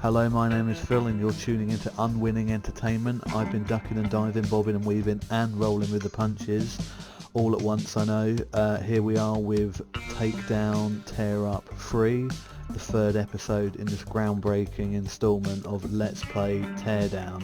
Hello, my name is Phil and you're tuning into Unwinning Entertainment. I've been ducking and diving, bobbing and weaving and rolling with the punches all at once, I know. Here we are with Takedown Tear-up 3, the third episode in this groundbreaking instalment of Let's Play Teardown.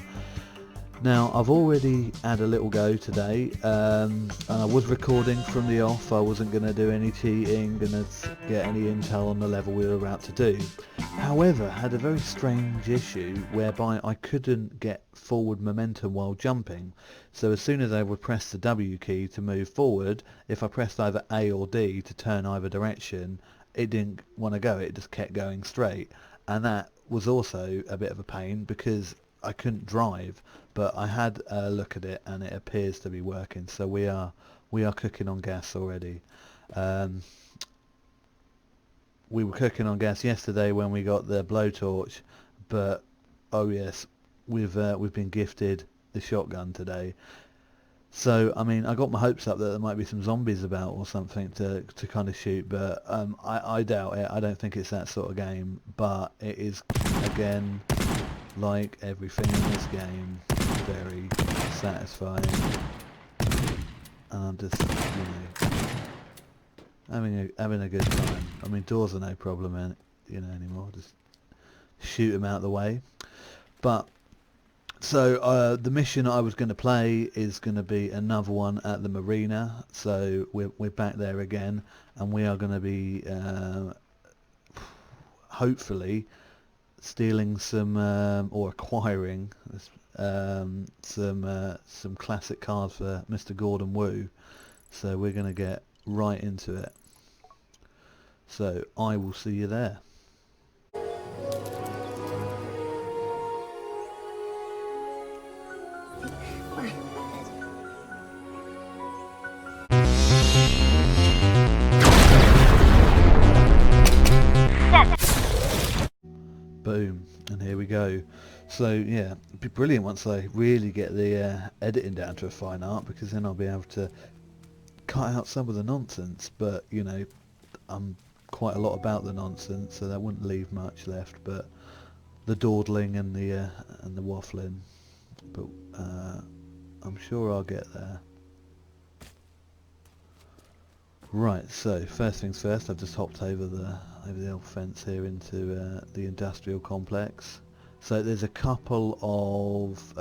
Now, I've already had a little go today, and I was recording from the off. I wasn't going to do any cheating, going to get any intel on the level we were about to do. However, I had a very strange issue whereby I couldn't get forward momentum while jumping. So as soon as I would press the W key to move forward, if I pressed either A or D to turn either direction, it didn't want to go, it just kept going straight. And that was also a bit of a pain because I couldn't drive, but I had a look at it and it appears to be working, so we are cooking on gas already. We were cooking on gas yesterday when we got the blowtorch, but oh yes, we've been gifted the shotgun today. So I mean, I got my hopes up that there might be some zombies about or something to kind of shoot, but I doubt it. I don't think it's that sort of game, but it is, again, like everything in this game, very satisfying, and I'm just, having a good time. I mean, doors are no problem, anymore. Just shoot them out of the way. But so the mission I was going to play is going to be another one at the marina. So we're back there again, and we are going to be hopefully stealing some or acquiring some classic cars for Mr. Gordon Wu. So we're going to get right into it. So I will see you there. Boom, and here we go. So yeah, it'd be brilliant once I really get the editing down to a fine art, because then I'll be able to cut out some of the nonsense, but I'm quite a lot about the nonsense, so that wouldn't leave much left, but the dawdling and the waffling, but I'm sure I'll get there. Right, so first things first, I've just hopped over the old fence here into the industrial complex. So there's a couple of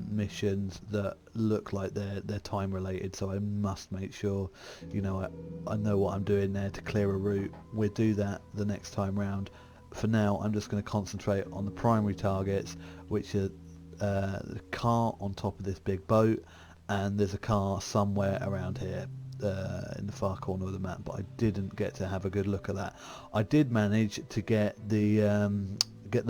missions that look like they're time related, so I must make sure I know what I'm doing there to clear a route. We'll do that the next time round. For now, I'm just going to concentrate on the primary targets, which are the car on top of this big boat, and there's a car somewhere around here in the far corner of the map, but I didn't get to have a good look at that. I did manage to get the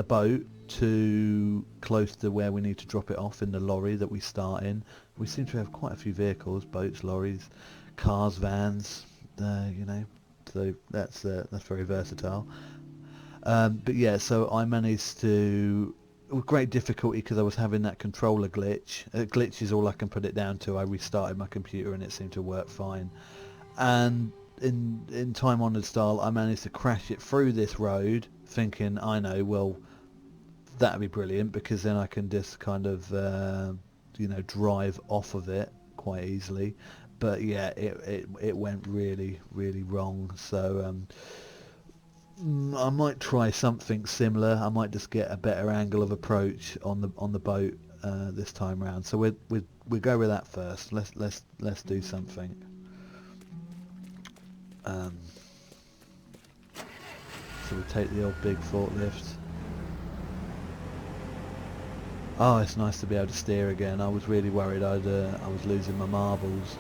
boat to close to where we need to drop it off in the lorry that we start in. We seem to have quite a few vehicles: boats, lorries, cars, vans, so that's very versatile. But yeah, so I managed to, with great difficulty, because I was having that controller glitch. Glitch is all I can put it down to. I restarted my computer and it seemed to work fine. And in time-honoured style, I managed to crash it through this road, thinking, I know, well, that'd be brilliant, because then I can just kind of, drive off of it quite easily. But yeah, it went really, really wrong. So I might try something similar. I might just get a better angle of approach on the boat this time round. So we go with that first. Let's do something. So we take the old big forklift. Oh, it's nice to be able to steer again. I was really worried I was losing my marbles.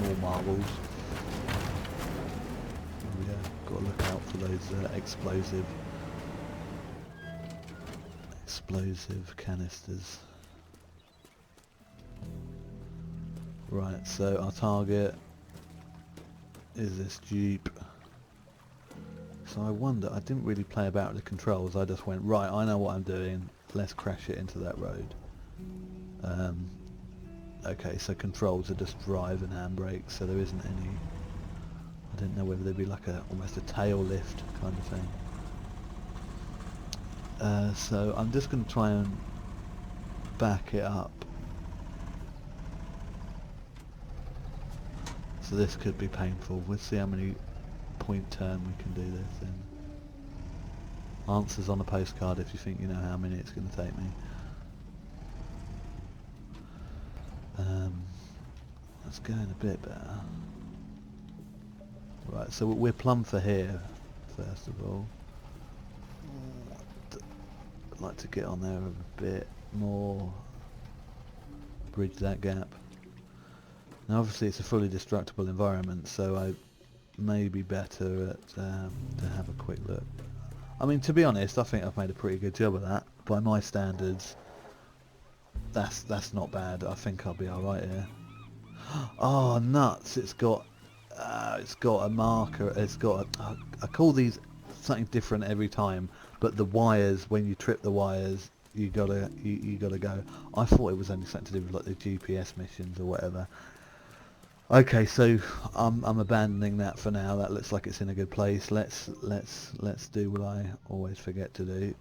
More marbles. Oh yeah, got to look out for those explosive canisters. Right, so our target is this Jeep. So I wonder, I didn't really play about with the controls, I just went, right, I know what I'm doing, let's crash it into that road. Okay, so controls are just drive and handbrake, so there isn't any, I didn't know whether there'd be like almost a tail lift kind of thing. So I'm just going to try and back it up. So this could be painful. We'll see how many point turn we can do this in. Answers on a postcard if you think you know how many it's going to take me. That's going a bit better. Right, so we're plumb for here, first of all. I'd like to get on there a bit more, bridge that gap. Now obviously it's a fully destructible environment, so I may be better at to have a quick look. I mean, to be honest, I think I've made a pretty good job of that. By my standards, that's not bad. I think I'll be alright here. Oh nuts! It's got a marker. It's got I call these something different every time, but the wires, when you trip the wires, you gotta go. I thought it was only something to do with like the GPS missions or whatever. Okay, so I'm abandoning that for now. That looks like it's in a good place. Let's do what I always forget to do,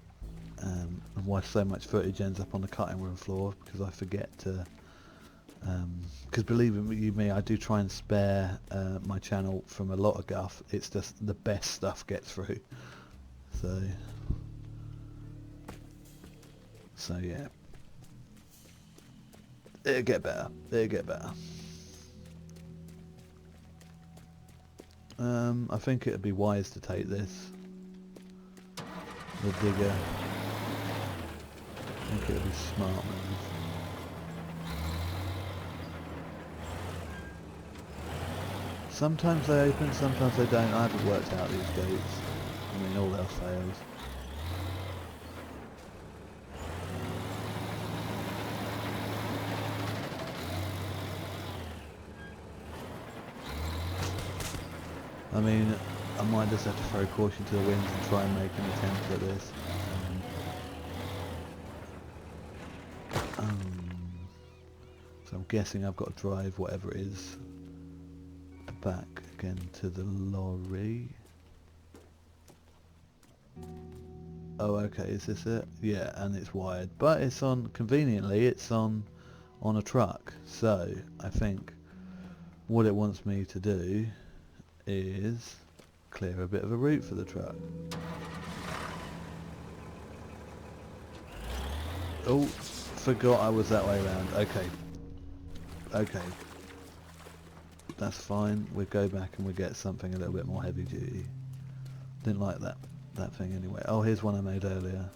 and why so much footage ends up on the cutting room floor, because I forget to. Because believe you me, I do try and spare my channel from a lot of guff. It's just the best stuff gets through. So yeah, it'll get better. It'll get better. I think it'd be wise to take this. The digger. I think it'd be smart move. Sometimes they open, sometimes they don't. I haven't worked out these gates. I mean, all else fails. I mean, I might just have to throw caution to the winds and try and make an attempt at this. So I'm guessing I've got to drive whatever it is back again to the lorry. Oh, okay, is this it? Yeah, and it's wired, but it's on, conveniently, it's on a truck. So I think what it wants me to do is clear a bit of a route for the truck. Oh, forgot I was that way around. Okay, that's fine. We'll go back and we'll get something a little bit more heavy duty. Didn't like that thing anyway. Oh, here's one I made earlier.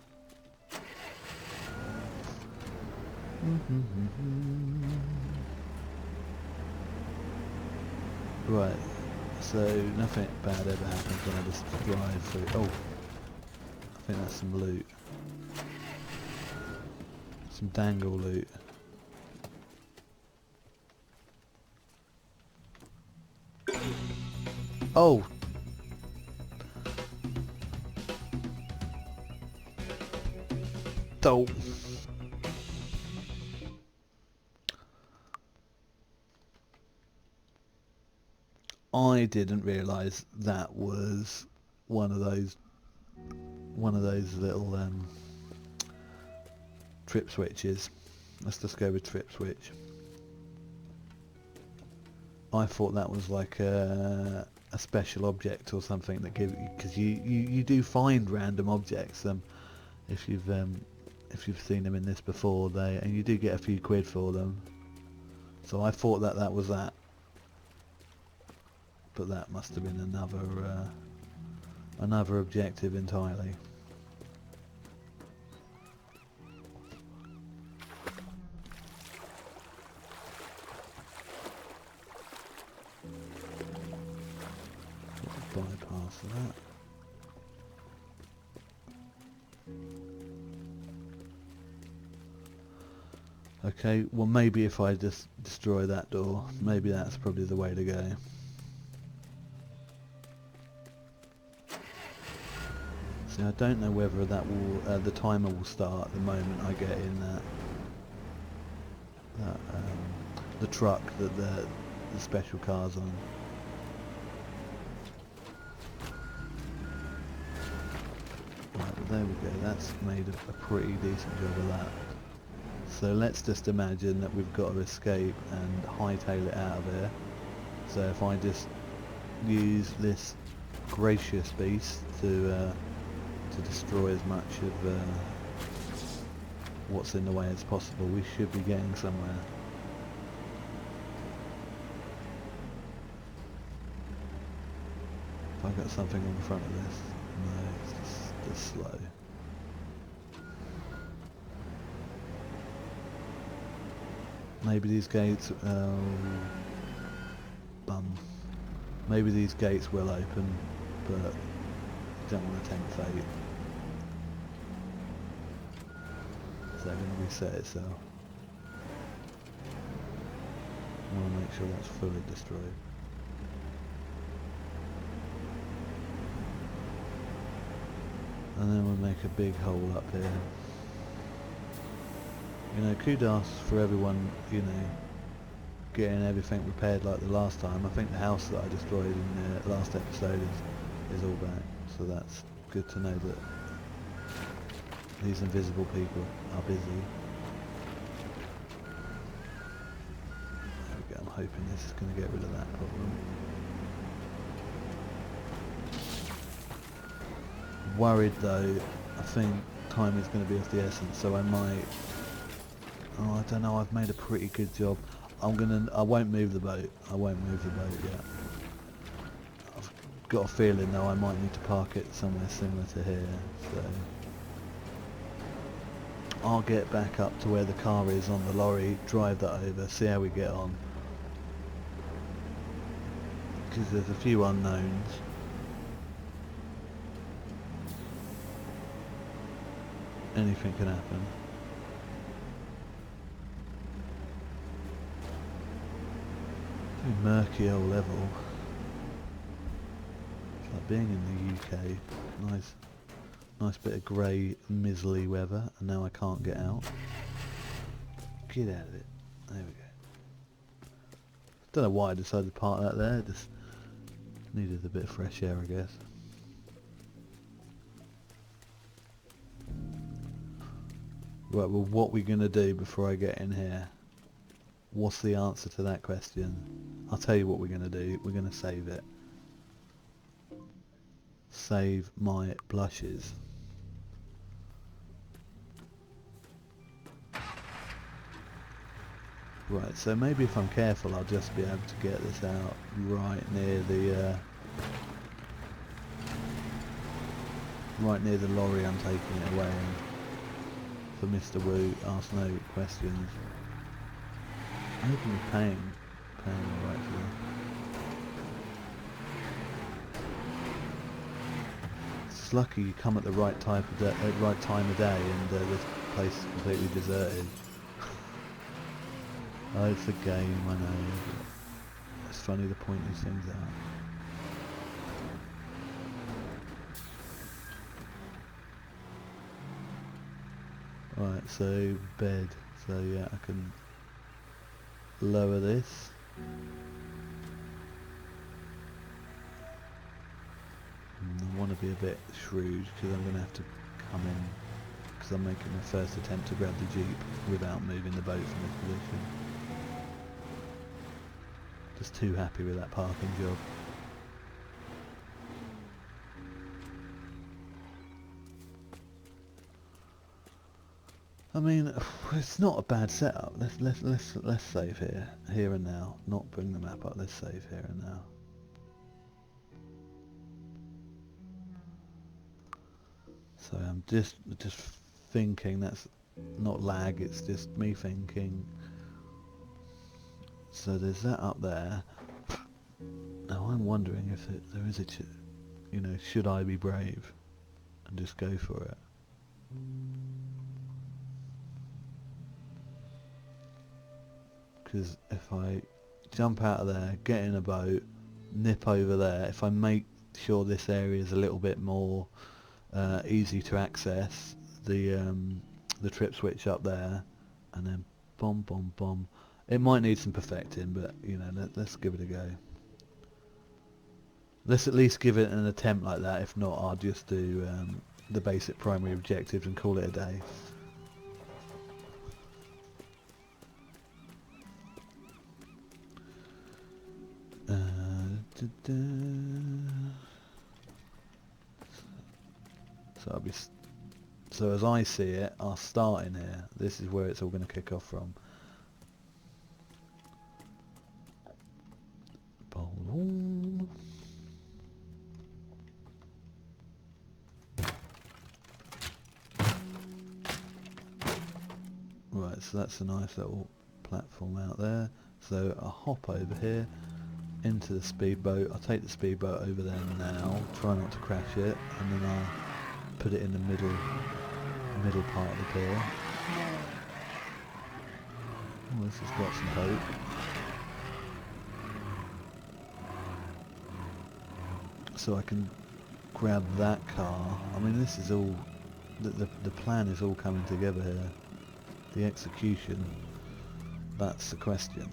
Right, so nothing bad ever happens when I just drive through. Oh, I think that's some loot. Some dangle loot. Oh! Dope. I didn't realise that was one of those little trip switches. Let's just go with trip switch. I thought that was like a special object or something that gives you, because you do find random objects. If you've seen them in this before, and you do get a few quid for them. So I thought that was that, but that must have been another objective entirely. Bypass that. Okay, well maybe if I just destroy that door, maybe that's probably the way to go. See, I don't know whether that will, the timer will start the moment I get in the truck that the special car's on. there we go, that's made a pretty decent job of that. So let's just imagine that we've got to escape and hightail it out of here. So if I just use this gracious beast to destroy as much of what's in the way as possible, we should be getting somewhere. Have I got something on the front of this? No, it's just slow. Maybe these gates, bum. Maybe these gates will open, but don't want to tempt fate. Is that going to reset itself? I want to make sure that's fully destroyed. And then we'll make a big hole up here. You know, kudos for everyone, you know, getting everything repaired like the last time. I think the house that I destroyed in the last episode is all back, so that's good to know that these invisible people are busy. There we go, I'm hoping this is going to get rid of that problem. Worried though, I think time is going to be of the essence, so I might... Oh, I don't know, I've made a pretty good job. I won't move the boat. I won't move the boat yet. I've got a feeling though I might need to park it somewhere similar to here, so... I'll get back up to where the car is on the lorry, drive that over, see how we get on. Because there's a few unknowns. Anything can happen. Murky old level. It's like being in the UK. Nice bit of grey, miserly weather, and now I can't get out. Get out of it. There we go. Don't know why I decided to park that there. Just needed a bit of fresh air, I guess. Right, well, what we're going to do before I get in here? What's the answer to that question? I'll tell you what we're going to do. We're going to save it. Save my blushes. Right, so maybe if I'm careful I'll just be able to get this out right near the lorry I'm taking it away in. For Mr. Wu, ask no questions. I hope he's paying alright for that. It's lucky you come at the right time of day, and this place is completely deserted. Oh, it's a game, I know. It's funny to point these things out. Right, so bed. So yeah, I can lower this. I want to be a bit shrewd because I'm going to have to come in because I'm making my first attempt to grab the Jeep without moving the boat from this position. Just too happy with that parking job. I mean, it's not a bad setup. Let's save here and now. Not bring the map up. Let's save here and now. So I'm just thinking. That's not lag. It's just me thinking. So there's that up there. Now I'm wondering if there is you know, should I be brave and just go for it? Because if I jump out of there, get in a boat, nip over there, if I make sure this area is a little bit more easy to access, the trip switch up there, and then bomb. It might need some perfecting, but you know, let's give it a go. Let's at least give it an attempt like that. If not, I'll just do the basic primary objectives and call it a day. So as I see it, I'll start in here. This is where it's all going to kick off from. Right, so that's a nice little platform out there. So I'll hop over here into the speedboat. I'll take the speedboat over there now, try not to crash it, and then I'll put it in the middle part of the pier. Oh, this has got some hope. So I can grab that car. I mean, this is all, the plan is all coming together here. The execution, that's the question.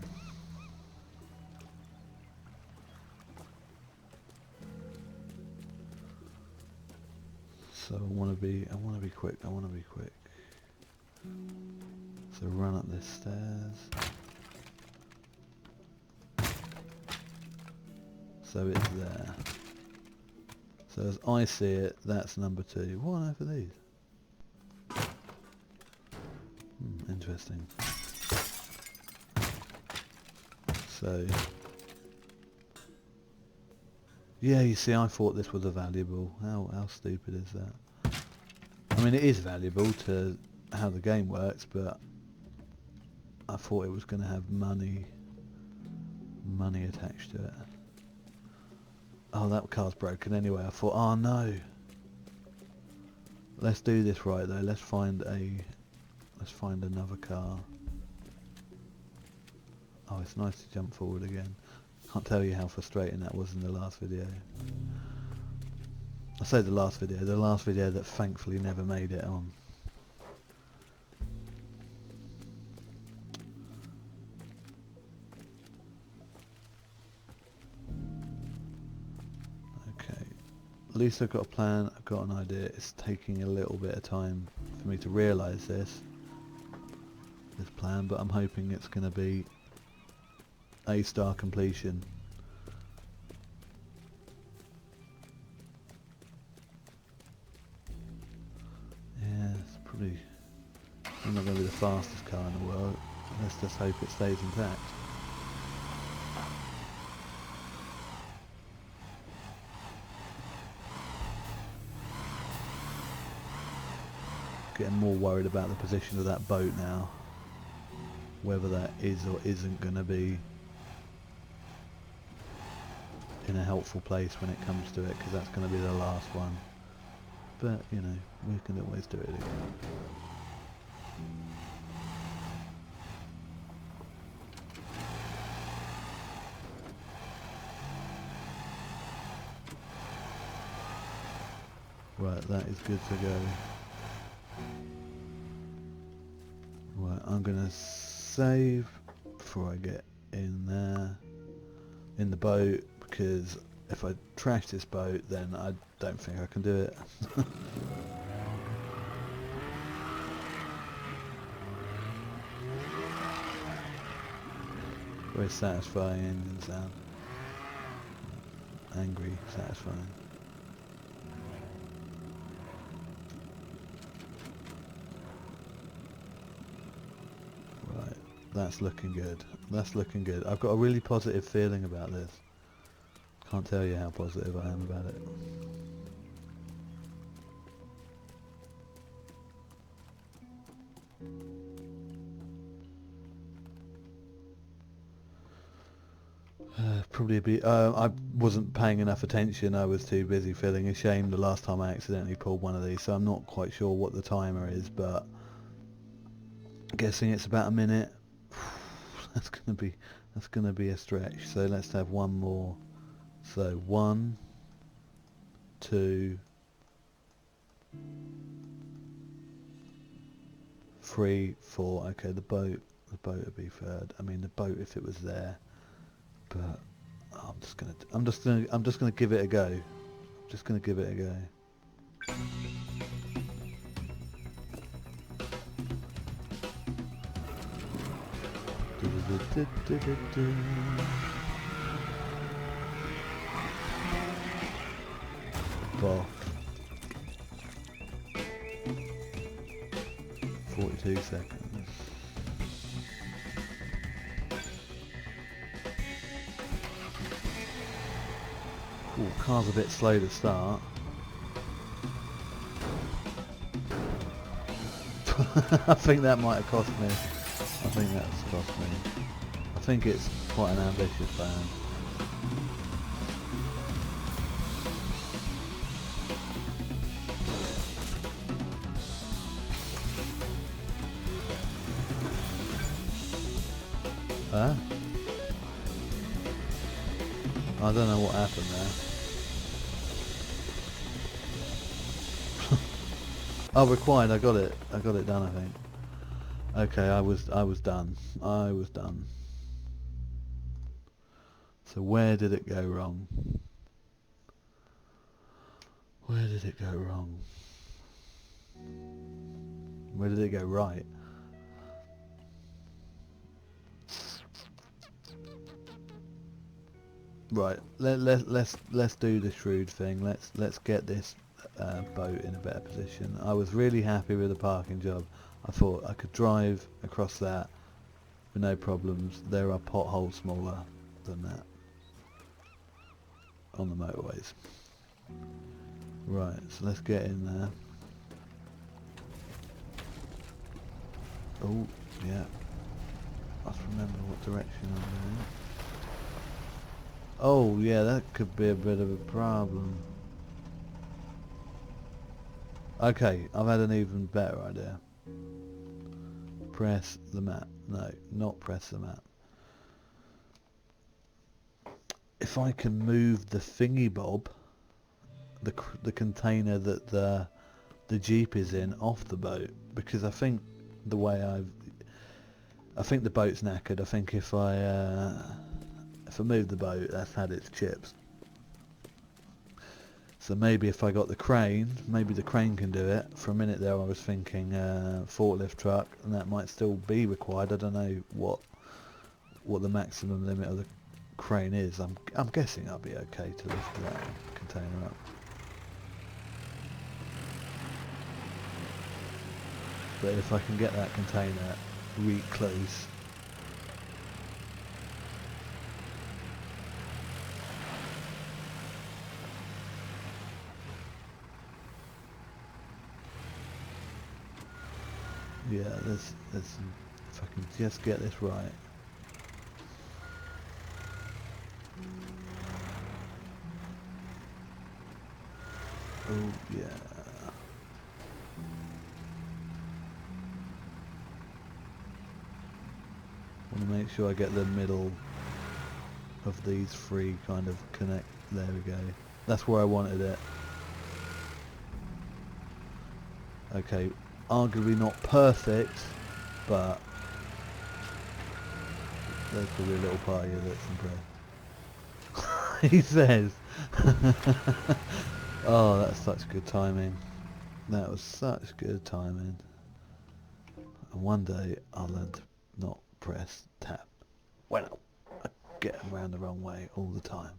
So I want to be quick. So run up this stairs. So it's there. So as I see it, that's number 2. What on earth are these? Interesting. So, yeah, you see, I thought this was a valuable. How stupid is that? I mean, it is valuable to how the game works, but I thought it was going to have money attached to it. Oh, that car's broken anyway. I thought, oh no. Let's do this right though. Let's find another car. Oh, it's nice to jump forward again. Can't tell you how frustrating that was in the last video. I say the last video that thankfully never made it on. Okay, at least I've got a plan, I've got an idea. It's taking a little bit of time for me to realise this plan, but I'm hoping it's going to be A-star completion. Yeah, it's probably I'm not going to be the fastest car in the world. Let's just hope it stays intact. Getting more worried about the position of that boat now. Whether that is or isn't going to be in a helpful place when it comes to it, because that's going to be the last one. But, you know, we can always do it again. Right, that is good to go. Right, I'm going to save before I get in there, in the boat, because if I trash this boat then I don't think I can do it. Very satisfying engine sound. Angry, satisfying. Right, that's looking good. That's looking good. I've got a really positive feeling about this. Can't tell you how positive I am about it. Probably a bit. I wasn't paying enough attention. I was too busy feeling ashamed the last time I accidentally pulled one of these, so I'm not quite sure what the timer is, but I'm guessing it's about a minute. That's gonna be a stretch. So let's have one more. So 1, 2, 3, 4. Okay, the boat would be third. I mean, the boat if it was there, but I'm just gonna give it a go. Just gonna give it a go. Boff. 42 seconds. Ooh, car's a bit slow to start. I think that might have cost me. I think that's cost me. I think it's quite an ambitious band. Huh? I don't know what happened there. Oh, required. I got it. I got it done, I think. Okay, I was done. I was done. So where did it go wrong? Where did it go wrong? Where did it go right? Right. Let's do the shrewd thing. Let's get this boat in a better position. I was really happy with the parking job. I thought I could drive across that with no problems. There are potholes smaller than that on the motorways. Right, so let's get in there. Oh, yeah. I have to remember what direction I'm going. Oh, yeah, that could be a bit of a problem. Okay, I've had an even better idea. Press the map. No, not press the map. If I can move the thingy bob, the container that the Jeep is in, off the boat, because I think the way I think the boat's knackered. I think if I move the boat, that's had its chips. So maybe if I got the crane, maybe the crane can do it. For a minute there I was thinking forklift truck, and that might still be required. I don't know what the maximum limit of the crane is. I'm guessing I'll be okay to lift that container up. But if I can get that container close. Yeah, there's if I can just get this right. Oh yeah. Want to make sure I get the middle of these three kind of connect. There we go. That's where I wanted it. Okay, arguably not perfect, but there's probably a little part of you that's impressed. He says. Oh, that's such good timing. That was such good timing. And one day I'll learn to not press tab. Well, I get them around the wrong way all the time.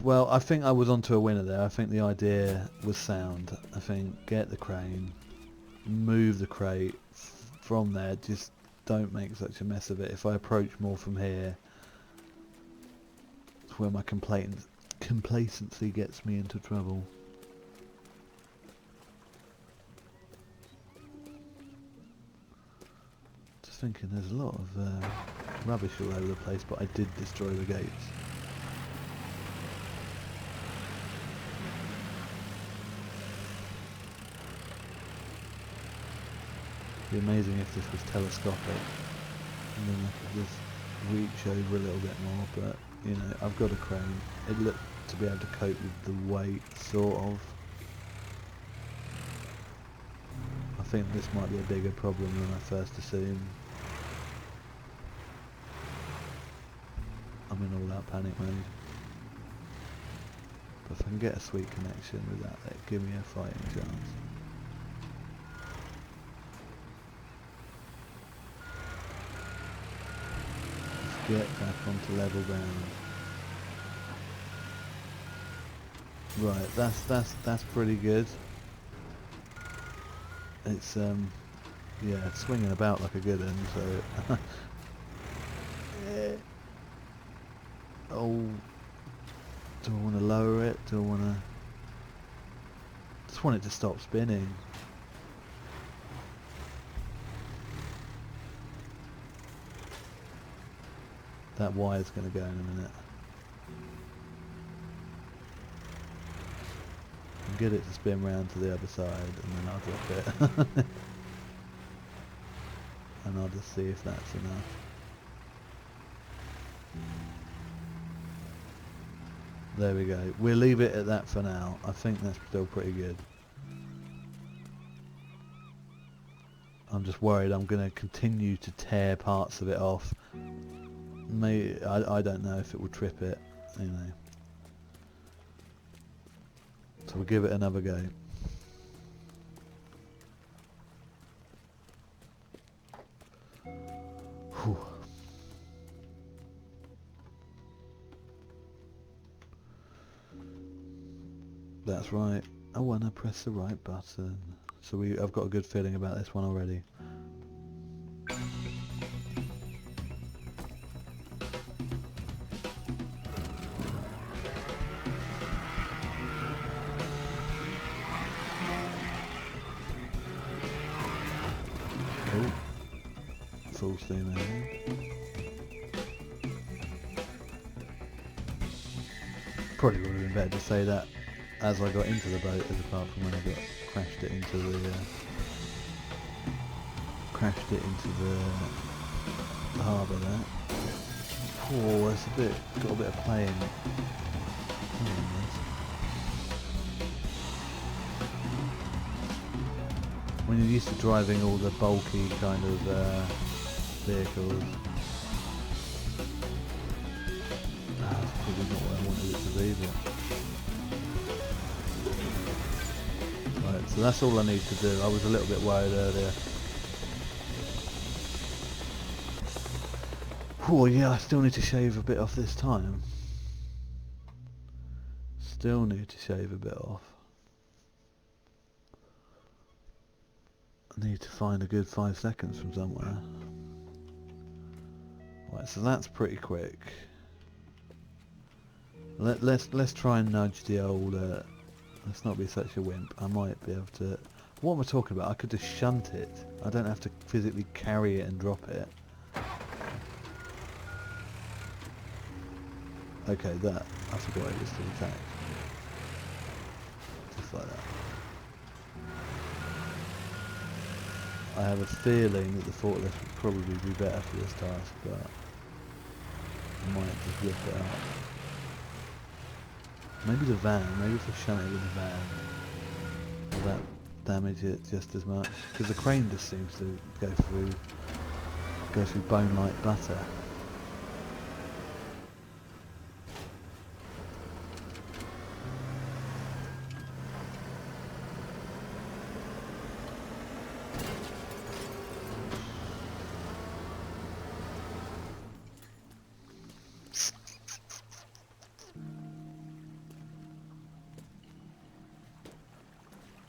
Well, I think I was onto a winner there. I think the idea was sound. I think get the crane, move the crate from there. Just don't make such a mess of it. If I approach more from here, it's where my complacency gets me into trouble. Just thinking there's a lot of rubbish all over the place, but I did destroy the gates. It'd be amazing if this was telescopic, and then I could just reach over a little bit more, but you know, I've got a crane. It looked to be able to cope with the weight, sort of. I think this might be a bigger problem than I first assumed. I'm in all out panic mode. But if I can get a sweet connection with that, that'd give me a fighting chance. get back onto level ground. Right, that's pretty good. It's yeah, it's swinging about like a good one, so oh, do I want to lower it? Do I want to? Just want it to stop spinning. That wire's going to go in a minute. And get it to spin round to the other side, and then I'll drop it. And I'll just see if that's enough. There we go. We'll leave it at that for now. I think that's still pretty good. I'm just worried I'm going to continue to tear parts of it off. I don't know if it will trip it, you know. So we'll give it another go. Whew. That's right. I want to press the right button. So I've got a good feeling about this one already. Oh, full steam ahead. Probably would have been better to say that as I got into the boat, as apart from when I crashed it into the harbour there. Oh, it's got a bit of play in it. When you're used to driving all the bulky kind of vehicles, that's probably not what I wanted it to be, but right, so that's all I need to do. I was a little bit worried earlier. Oh yeah, I still need to shave a bit off this time. Still need to shave a bit off. I need to find a good 5 seconds from somewhere. Right, so that's pretty quick. Let's try and nudge the old. Let's not be such a wimp. I might be able to. What am I talking about? I could just shunt it. I don't have to physically carry it and drop it. Okay, that I forgot it was to attack. Just like that. I have a feeling that the forklift would probably be better for this task, but I might just whip it out. Maybe the van, maybe if I shunt it with the van, will that damage it just as much? Because the crane just seems to go through bone like butter.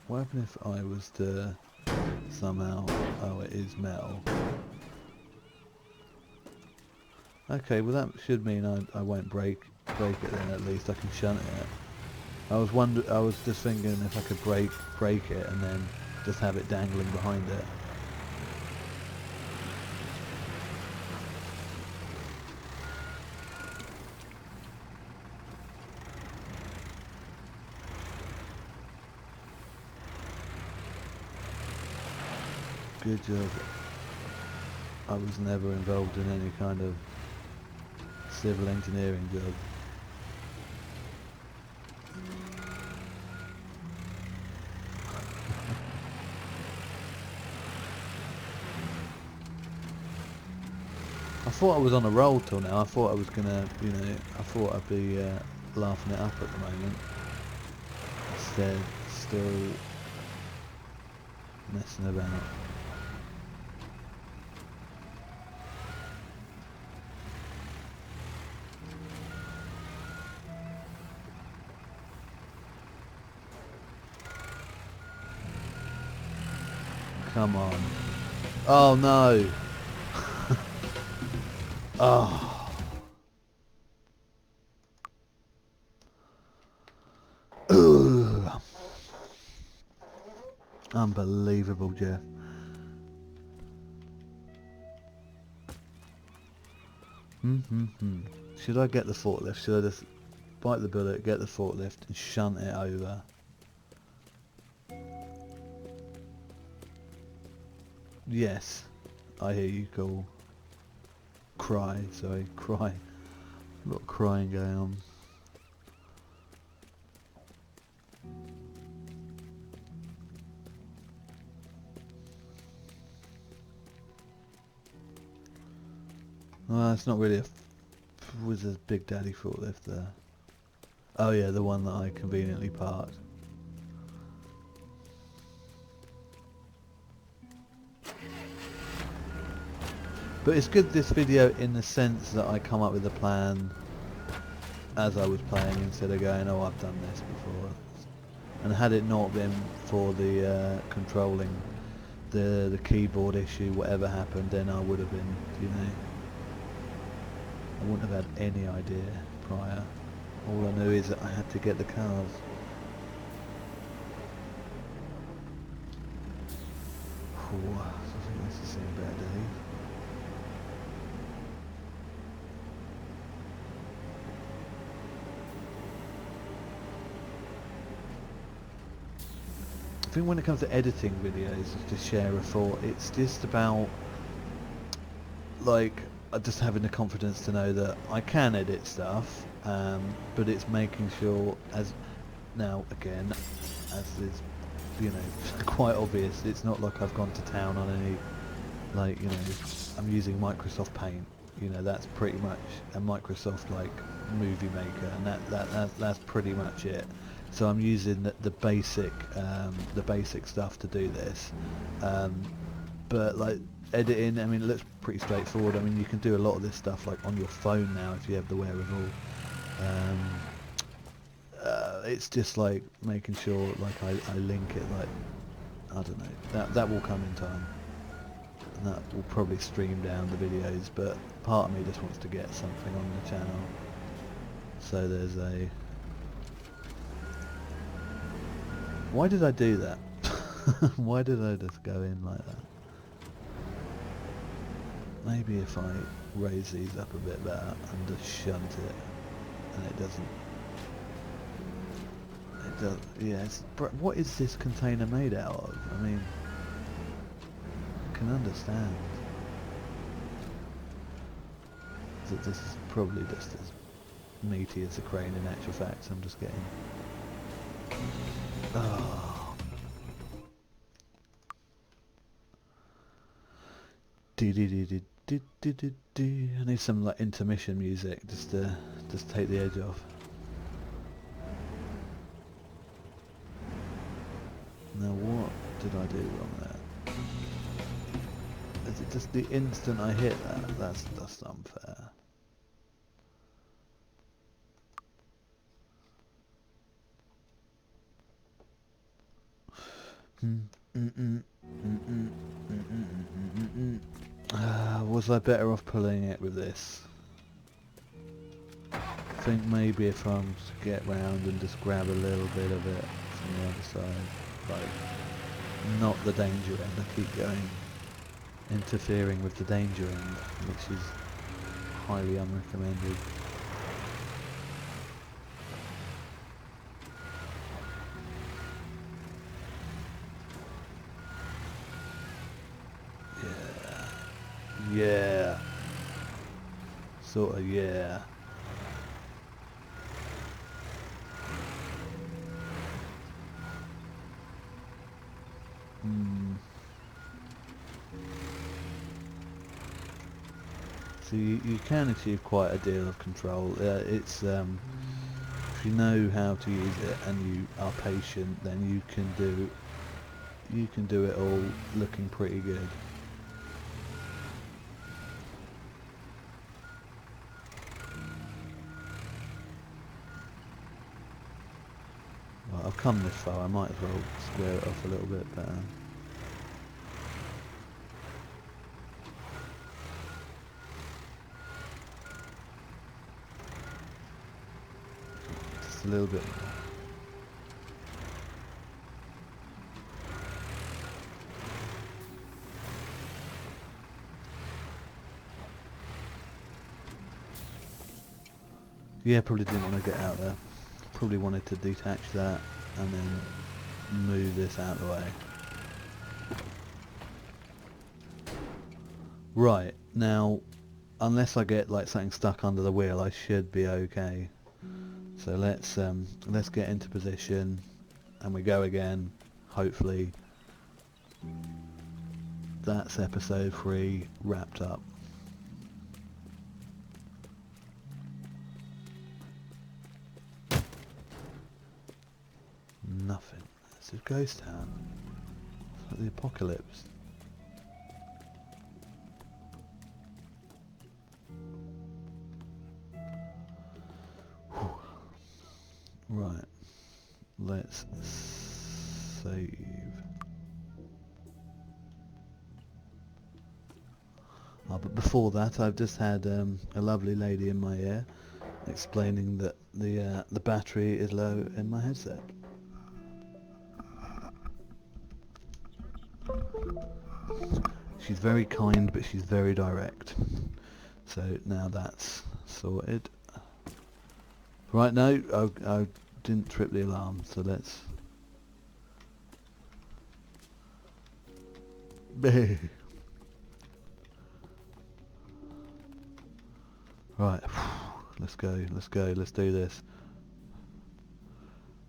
What happened if I was to somehow... Oh, it is metal. Okay, well that should mean I won't break it then, at least I can shunt it. I was just thinking if I could break it and then just have it dangling behind it. Good job. I was never involved in any kind of civil engineering job. I thought I was on a roll till now. I thought I was gonna, you know, I thought I'd be laughing it up at the moment. Instead, still messing about. Come on. Oh no! Oh. Ugh. Unbelievable, Jeff. Should I get the forklift? Should I just bite the bullet, get the forklift and shunt it over? Yes, I hear you call. Cry, sorry, cry. A lot of crying going on. Well, it's not really a... Was a Big Daddy forklift there? Oh yeah, the one that I conveniently parked. But it's good, this video, in the sense that I come up with a plan as I was playing instead of going, oh, I've done this before. And had it not been for the controlling the keyboard issue, whatever happened, then I would have been, you know, I wouldn't have had any idea prior. All I knew is that I had to get the cars. Ooh, I think this is seeing better days. I think when it comes to editing videos, to share a thought, it's just about, like, just having the confidence to know that I can edit stuff, but it's making sure, as now again, as is, you know, quite obvious, it's not like I've gone to town on any, like, you know, I'm using Microsoft Paint, you know, that's pretty much a Microsoft like movie maker, and that's pretty much it. So I'm using the basic stuff to do this, but like editing, I mean, it looks pretty straightforward. I mean, you can do a lot of this stuff like on your phone now if you have the wherewithal. It's just like making sure like I link it, like, I don't know, that will come in time, and that will probably stream down the videos, but part of me just wants to get something on the channel. So there's a... Why did I do that? Why did I just go in like that? Maybe if I raise these up a bit better and just shunt it, and it doesn't... It does... Yeah, it's... What is this container made out of? I mean... I can understand that this is probably just as meaty as a crane in actual fact, so I'm just getting... Oh. I need some like intermission music just to take the edge off. Now what did I do wrong there? Is it just the instant I hit that? That's unfair. Was I better off pulling it with this? I think maybe if I'm to get round and just grab a little bit of it from the other side, like not the danger end. I keep going, interfering with the danger end, which is highly unrecommended. Yeah. Sort of, yeah. So you can achieve quite a deal of control. It's if you know how to use it and you are patient, then you can do it all looking pretty good. Right, I've come this far, I might as well square it off a little bit better. a little bit more. Yeah, probably didn't want to get out there. Probably wanted to detach that and then move this out of the way. Right, now, unless I get like something stuck under the wheel, I should be okay. So let's get into position, and we go again. Hopefully, that's episode 3 wrapped up. Nothing. It's a ghost town. It's like the apocalypse. Whew. Right. Let's save. But before that, I've just had a lovely lady in my ear explaining that the battery is low in my headset. She's very kind, but she's very direct. So now that's sorted. Right, no, I didn't trip the alarm, so let's... Right, let's go, let's do this.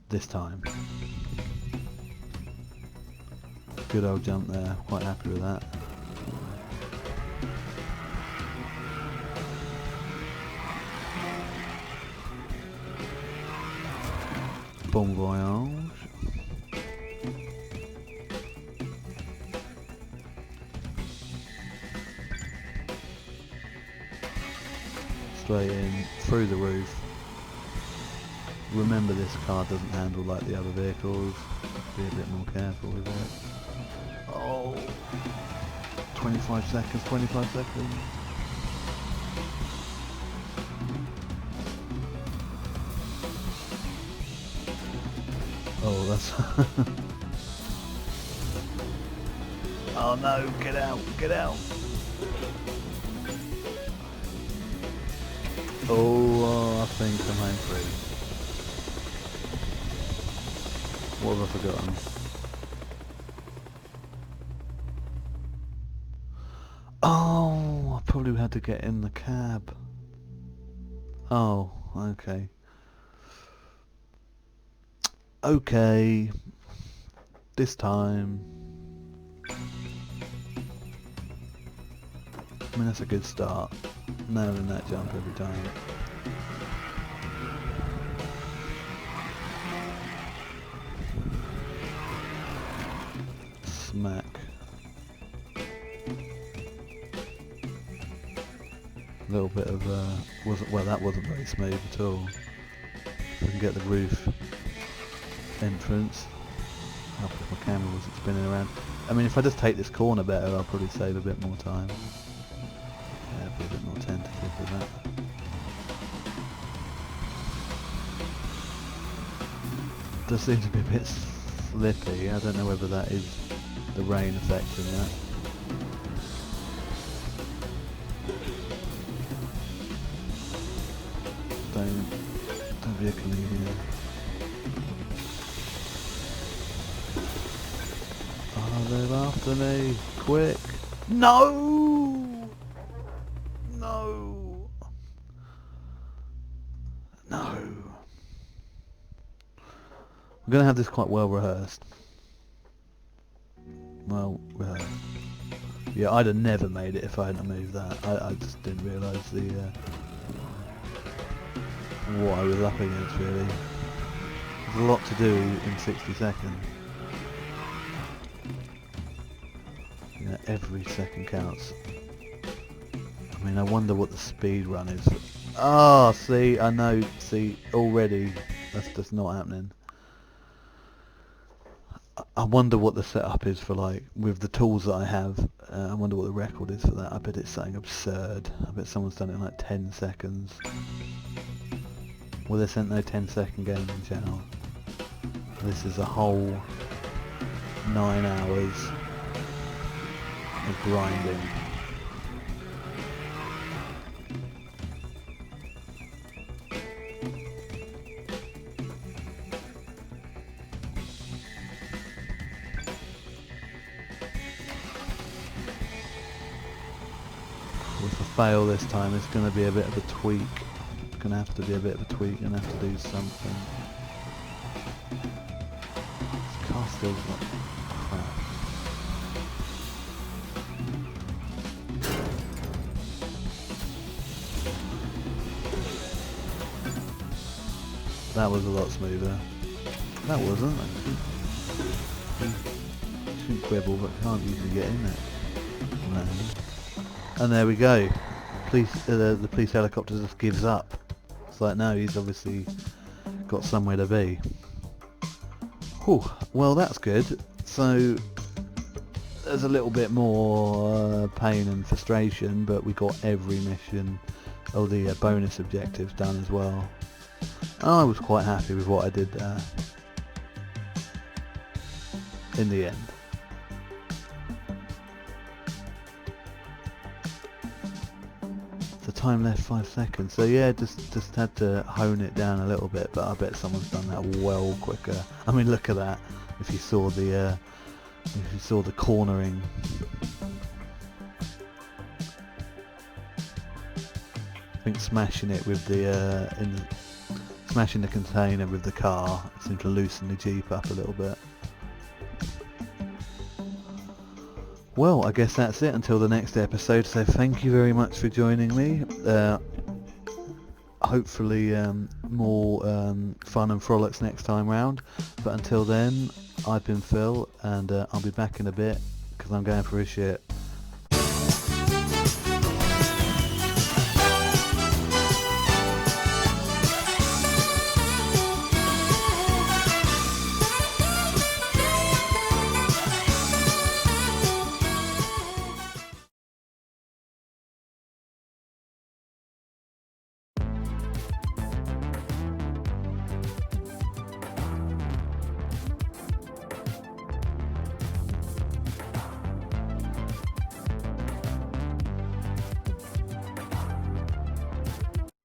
This time. Good old jump there, quite happy with that. Bon voyage. Straight in, through the roof. Remember, this car doesn't handle like the other vehicles. Be a bit more careful with it. Oh! 25 seconds, 25 seconds. Oh, that's... Oh no, get out, get out! Oh, I think I'm home free. What have I forgotten? Oh, I probably had to get in the cab. Oh, okay. Okay. This time. I mean, that's a good start. Nailing that jump every time. Smack. A little bit of that wasn't very smooth at all. If I can get the roof entrance. Help if my camera wasn't spinning around. I mean, if I just take this corner better, I'll probably save a bit more time. Yeah, be a bit more tentative with that. Does seem to be a bit slippy. I don't know whether that is the rain affecting that. Don't be a comedian. Oh, they're after me! Quick! No! No! No! I'm gonna have this quite well rehearsed. Well rehearsed. Yeah, I'd have never made it if I hadn't moved that. I just didn't realise what I was up against, really. There's a lot to do in 60 seconds. You know, every second counts. I mean, I wonder what the speed run is. Ah, see, I know, see, already, that's just not happening. I wonder what the setup is for, like, with the tools that I have. I wonder what the record is for that. I bet it's something absurd. I bet someone's done it in like 10 seconds. Well, this ain't no 10-second game, channel. This is a whole 9 hours of grinding. If I fail this time, it's going to be a bit of a tweak. It's going to have to be a bit of a tweak and have to do something. This car still's not crap. That was a lot smoother. That wasn't, actually. You shouldn't quibble, but can't usually get in it. No. And there we go. The police helicopter just gives up. It's like, no, he's obviously got somewhere to be. Whew, well, that's good. So there's a little bit more pain and frustration, but we got every mission, or the bonus objectives done as well. And I was quite happy with what I did there in the end. The time left 5 seconds, so yeah, just had to hone it down a little bit, but I bet someone's done that well quicker. I mean, look at that. If you saw the cornering. I think smashing it with the smashing the container with the car seemed to loosen the Jeep up a little bit. Well, I guess that's it until the next episode, so thank you very much for joining me. Hopefully more fun and frolics next time round, but until then, I've been Phil, and I'll be back in a bit because I'm going for a shit.